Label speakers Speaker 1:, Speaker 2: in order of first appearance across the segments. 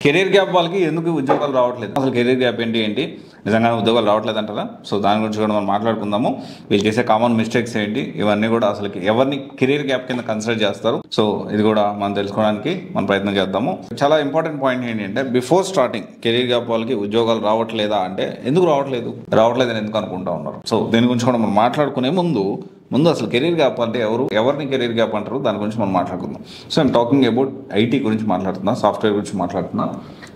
Speaker 1: Career gap వాళ్ళకి ఎందుకు ఉద్యోగాలు రావట్లేదు, అసలు కెరీర్ గ్యాప్ ఏంటి నిజంగా ఉద్యోగాలు రావట్లేదు అంటారా? సో దాని గురించి కూడా మనం మాట్లాడుకుందాము. వీళ్ళు చేసే కామన్ మిస్టేక్స్ ఏంటి, ఇవన్నీ కూడా అసలు ఎవరిని కెరీర్ గ్యాప్ కింద కన్సిడర్ చేస్తారు, సో ఇది కూడా మనం తెలుసుకోవడానికి మనం ప్రయత్నం చేద్దాము. చాలా ఇంపార్టెంట్ పాయింట్ ఏంటంటే, బిఫోర్ స్టార్టింగ్ కెరీర్ గ్యాప్ వాళ్ళకి ఉద్యోగాలు రావట్లేదా అంటే ఎందుకు రావట్లేదని ఎందుకు అనుకుంటా ఉన్నారు. సో దీని గురించి కూడా మనం మాట్లాడుకునే ముందు అసలు కెరీర్ గ్యాప్ అంటే ఎవరిని కెరీర్ గ్యాప్ అంటారు దాని గురించి మనం మాట్లాడుకుందాం. So I'm talking about IT గురించి మాట్లాడుతున్నా, సాఫ్ట్వేర్ గురించి మాట్లాడుతున్నా.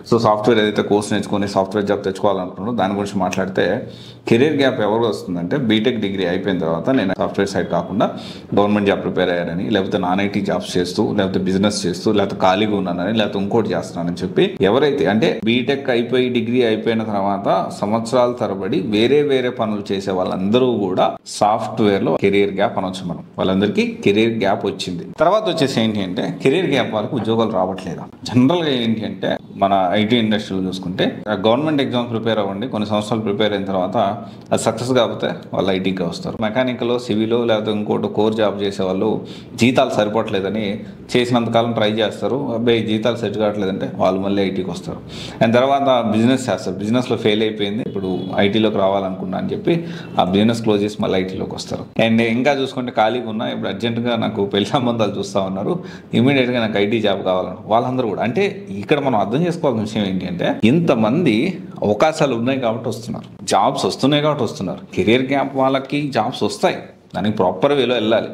Speaker 1: సో సాఫ్ట్వేర్ ఏదైతే కోర్స్ నేర్చుకొని సాఫ్ట్వేర్ జాబ్ తెచ్చుకోవాలనుకున్నారో దాని గురించి మాట్లాడితే కెరీర్ గ్యాప్ ఎవరు వస్తుందంటే, బీటెక్ డిగ్రీ అయిపోయిన తర్వాత నేను సాఫ్ట్వేర్ సైడ్ కాకుండా గవర్నమెంట్ జాబ్ ప్రిపేర్ అయ్యారని, లేకపోతే నాన్ ఐటీ జాబ్స్ చేస్తూ, లేకపోతే బిజినెస్ చేస్తూ, లేకపోతే ఖాళీగా ఉన్నానని, లేకపోతే ఇంకోటి చేస్తున్నానని చెప్పి ఎవరైతే అంటే బీటెక్ అయిపోయి డిగ్రీ అయిపోయిన తర్వాత సంవత్సరాల తరబడి వేరే పనులు చేసే వాళ్ళందరూ కూడా సాఫ్ట్వేర్ లో కెరీర్ గ్యాప్ అనొచ్చు మనం. వాళ్ళందరికీ కెరీర్ గ్యాప్ వచ్చింది. తర్వాత వచ్చేసి ఏంటి అంటే, కెరీర్ గ్యాప్ వాళ్ళకి ఉద్యోగాలు రావట్లేదా? జనరల్ గా ఏంటి అంటే, మన ఐటీ ఇండస్ట్రీలో చూసుకుంటే గవర్నమెంట్ ఎగ్జామ్స్ ప్రిపేర్ అవ్వండి, కొన్ని సంవత్సరాలు ప్రిపేర్ అయిన తర్వాత అది సక్సెస్ కాకపోతే వాళ్ళు ఐటీకి వస్తారు. మెకానికల్, సివిల్ లేకపోతే ఇంకోటి కోర్ జాబ్ చేసే వాళ్ళు జీతాలు సరిపోవట్లేదని చేసినంతకాలం ట్రై చేస్తారు. అబ్బాయి జీతాలు సెట్ కావట్లేదంటే వాళ్ళు మళ్ళీ ఐటీకి వస్తారు. అండ్ తర్వాత బిజినెస్ చేస్తారు, బిజినెస్లో ఫెయిల్ అయిపోయింది, ఇప్పుడు ఐటీలోకి రావాలనుకున్నా అని చెప్పి ఆ బిజినెస్ క్లోజ్ చేసి మళ్ళీ ఐటీలోకి వస్తారు. అండ్ ఇంకా చూసుకుంటే ఖాళీగా ఉన్నా, ఇప్పుడు అర్జెంటుగా నాకు పెళ్లి సంబంధాలు చూస్తూ ఉన్నారు, ఇమీడియట్గా నాకు ఐటీ జాబ్ కావాలని వాళ్ళందరూ కూడా. అంటే ఇక్కడ మనం అర్థం చేసుకోవాల్సిన విషయం ఏంటి అంటే, ఇంతమంది అవకాశాలు ఉన్నాయి కాబట్టి వస్తున్నారు, జాబ్స్ వస్తున్నాయి కాబట్టి వస్తున్నారు. కెరీర్ గ్యాప్ వాళ్ళకి జాబ్స్ వస్తాయి, దానికి ప్రాపర్ వేలో వెళ్ళాలి.